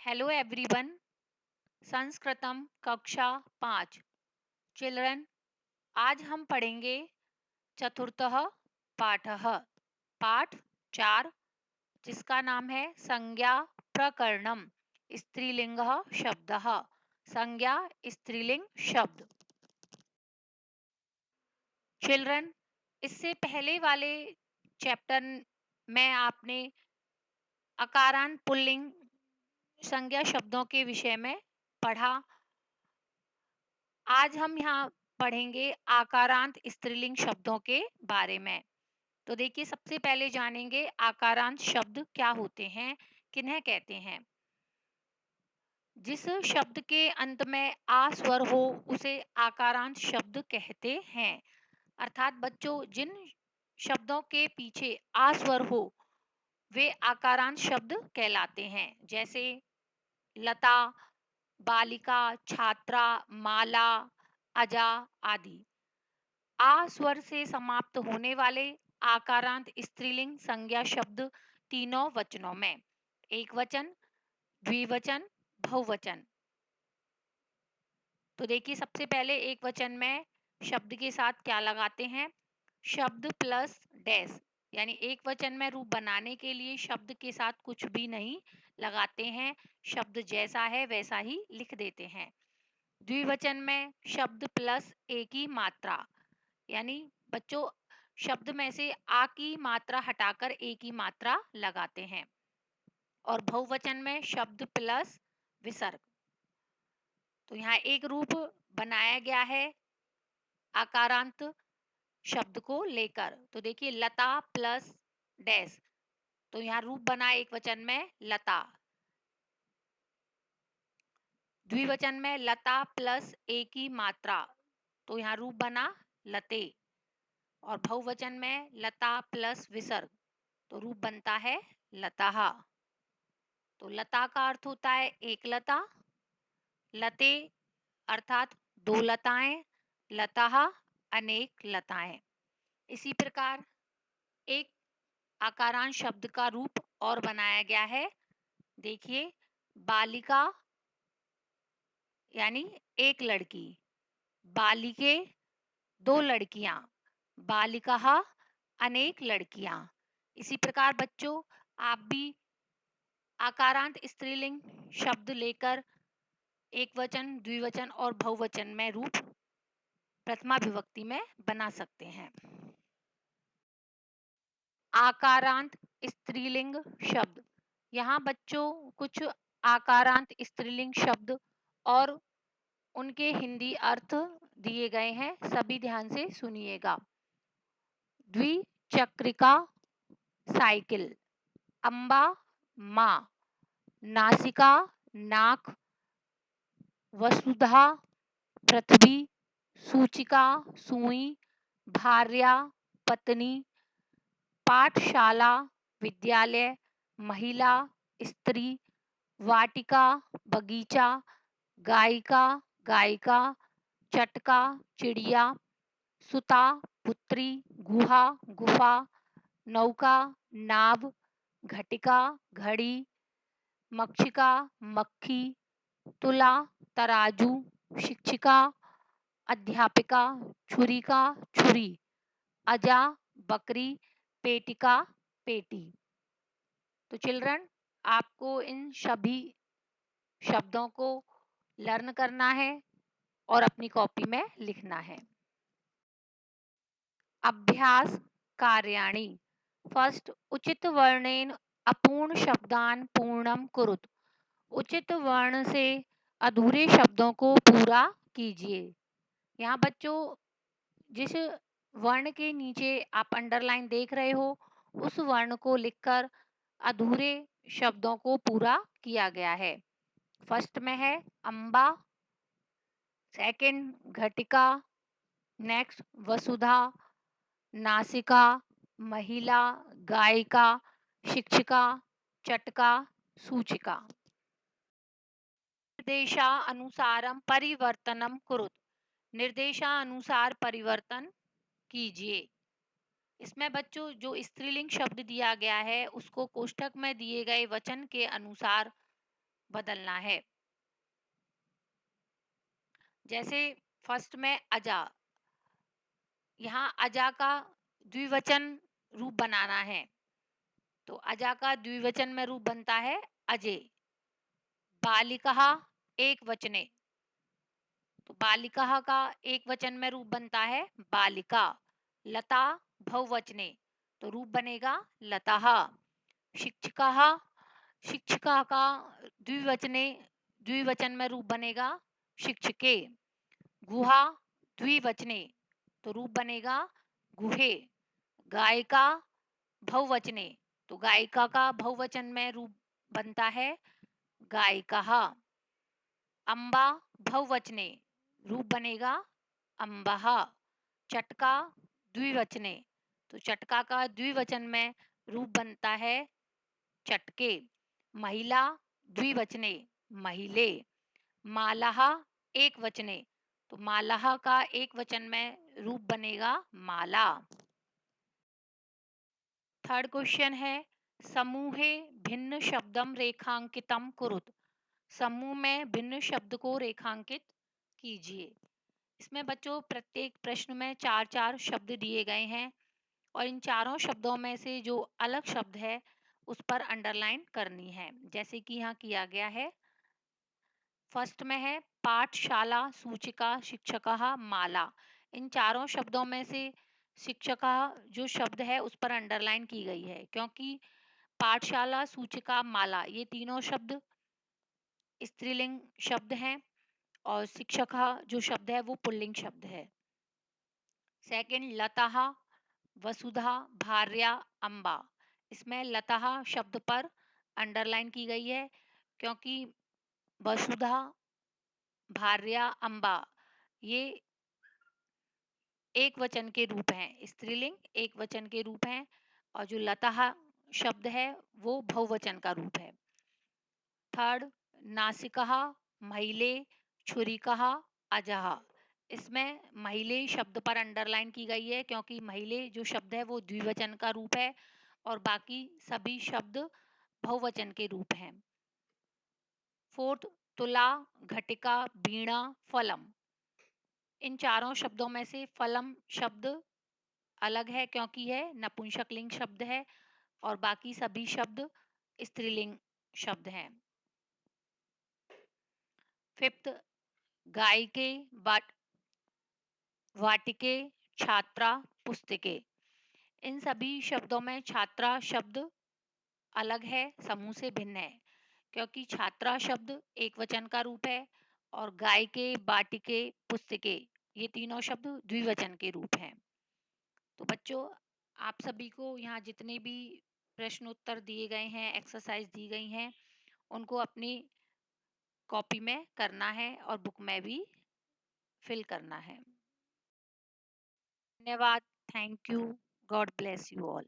Hello everyone. संस्कृतम कक्षा 5। Children, आज हम पढ़ेंगे चतुर्थः पाठः, पाठ 4, जिसका नाम है संज्ञा प्रकरणम स्त्रीलिंगः शब्दः। संज्ञा स्त्रीलिंग शब्द। चिल्ड्रन, इससे पहले वाले चैप्टर में आपने अकारांत पुल्लिंग संज्ञा शब्दों के विषय में पढ़ा। आज हम यहाँ पढ़ेंगे आकारांत स्त्रीलिंग शब्दों के बारे में। तो देखिए, सबसे पहले जानेंगे आकारांत शब्द क्या होते हैं, किन्हें कहते हैं। जिस शब्द के अंत में आ स्वर हो उसे आकारांत शब्द कहते हैं। अर्थात बच्चों, जिन शब्दों के पीछे आ स्वर हो वे आकारांत शब्द कहलाते हैं। जैसे लता, बालिका, छात्रा, माला, अजा आदि। आ स्वर से समाप्त होने वाले आकारांत स्त्रीलिंग संज्ञा शब्द तीनों वचनों में, एक वचन, द्विवचन, बहुवचन। तो देखिए, सबसे पहले एक वचन में शब्द के साथ क्या लगाते हैं, शब्द प्लस डैश, यानी एक वचन में रूप बनाने के लिए शब्द के साथ कुछ भी नहीं लगाते हैं, शब्द जैसा है वैसा ही लिख देते हैं। द्विवचन में शब्द प्लस ए की मात्रा, यानी बच्चों शब्द में से आ की मात्रा हटाकर ए की मात्रा लगाते हैं। और बहुवचन में शब्द प्लस विसर्ग। तो यहाँ एक रूप बनाया गया है आकारांत शब्द को लेकर। तो देखिए, लता प्लस डैश, तो यहाँ रूप बना एक वचन में लता। द्विवचन में लता प्लस ए की मात्रा, तो यहाँ रूप बना लते। और बहुवचन में लता प्लस विसर्ग, तो रूप बनता है लताहा। तो लता का अर्थ होता है एक लता, लते अर्थात दो लताएं, लताहा अनेक लताएं। इसी प्रकार एक आकारांत शब्द का रूप और बनाया गया है। देखिए, बालिका यानी एक लड़की, बालिके दो लड़कियां, बालिका अनेक लड़कियां। इसी प्रकार बच्चों, आप भी आकारांत स्त्रीलिंग शब्द लेकर एक वचन, द्विवचन और बहुवचन में रूप प्रथमा विभक्ति में बना सकते हैं। आकारांत स्त्रीलिंग शब्द। यहाँ बच्चों कुछ आकारांत स्त्रीलिंग शब्द और उनके हिंदी अर्थ दिए गए हैं, सभी ध्यान से सुनिएगा। द्विचक्रिका साइकिल, अम्बा माँ, नासिका नाक, वसुधा पृथ्वी, सूचिका सुई, भार्या पत्नी, पाठशाला विद्यालय, महिला स्त्री, वाटिका बगीचा, गायिका गायिका, चटका चिड़िया, सुता पुत्री, गुहा गुफा, नौका नाव, घटिका घड़ी, मक्षिका मक्खी, तुला तराजू, शिक्षिका अध्यापिका, छुरिका छुरी, अजा बकरी, पेटिका पेटी। तो चिल्ड्रन, आपको इन सभी शब्दों को लर्न करना है और अपनी कॉपी में लिखना है। अभ्यास कार्याणि। फर्स्ट, उचित वर्णेन अपूर्ण शब्दान पूर्णम कुरुत। उचित वर्ण से अधूरे शब्दों को पूरा कीजिए। यहाँ बच्चों, जिस वर्ण के नीचे आप अंडरलाइन देख रहे हो उस वर्ण को लिखकर अधूरे शब्दों को पूरा किया गया है। फर्स्ट में है अम्बा, सेकंड घटिका, नेक्स्ट वसुधा, नासिका, महिला, गायिका, शिक्षिका, चटका, सूचिका। निर्देशानुसारम परिवर्तनम कुरुत। निर्देशानुसार परिवर्तन कीजिए। इसमें बच्चों जो स्त्रीलिंग शब्द दिया गया है उसको कोष्ठक में दिए गए वचन के अनुसार बदलना है। जैसे फर्स्ट में अजा, यहाँ अजा का द्विवचन रूप बनाना है, तो अजा का द्विवचन में रूप बनता है अजे। बालिकाः एक वचने, तो बालिकाः का एक वचन में रूप बनता है बालिका। लता बहुवचने, तो रूप बनेगा लताः। शिक्षिकाः, शिक्षिका का द्विवचने, द्विवचन में रूप बनेगा शिक्षके। गुहा द्विवचने, तो रूप बनेगा गुहे। गायिका बहुवचने, तो गायिका का बहुवचन में रूप बनता है गायिकाः। अम्बा बहुवचने, रूप बनेगा अम्बाः। चटका द्विवचने, तो चटका का द्विवचन में रूप बनता है चटके। महिला द्विवचने, महिले। मालाः एक वचने, तो मालाः का एक वचन में रूप बनेगा माला। थर्ड क्वेश्चन है, समूहे भिन्न शब्दम रेखांकितम कुरुत। समूह में भिन्न शब्द को रेखांकित कीजिए। इसमें बच्चों प्रत्येक प्रश्न में चार चार शब्द दिए गए हैं और इन चारों शब्दों में से जो अलग शब्द है उस पर अंडरलाइन करनी है, जैसे कि यहाँ किया गया है। फर्स्ट में है पाठशाला सूचिका शिक्षकः माला। इन चारों शब्दों में से शिक्षका जो शब्द है उस पर अंडरलाइन की गई है, क्योंकि पाठशाला सूचिका माला ये तीनों शब्द स्त्रीलिंग शब्द हैं और शिक्षका जो शब्द है वो पुल्लिंग शब्द है। सेकंड लता वसुधा भार्या अम्बा, इसमें लता शब्द पर अंडरलाइन की गई है, क्योंकि वसुधा भार्या अम्बा ये एक वचन के रूप हैं, स्त्रीलिंग एक वचन के रूप हैं, और जो लता शब्द है वो बहुवचन का रूप है। थर्ड नासिकः महिले छुरिकः अजः, इसमें महिले शब्द पर अंडरलाइन की गई है, क्योंकि महिले जो शब्द है वो द्विवचन का रूप है और बाकी सभी शब्द बहुवचन के रूप हैं। फोर्थ तुला घटिका वीणा फलम, इन चारों शब्दों में से फलम शब्द अलग है, क्योंकि यह नपुंसकलिंग शब्द है और बाकी सभी शब्द स्त्रीलिंग शब्द हैं। फिफ्थ गायिके वाटिके छात्रा पुस्तके, इन सभी शब्दों में छात्रा शब्द अलग है, समूह से भिन्न है, क्योंकि छात्रा शब्द एक वचन का रूप है और गायिके बाटिके पुस्तके ये तीनों शब्द द्विवचन के रूप हैं। तो बच्चों आप सभी को यहाँ जितने भी प्रश्न उत्तर दिए गए हैं, एक्सरसाइज दी गई हैं, उनको अपनी कॉपी में करना है और बुक में भी फिल करना है। धन्यवाद। Thank you. God bless you all.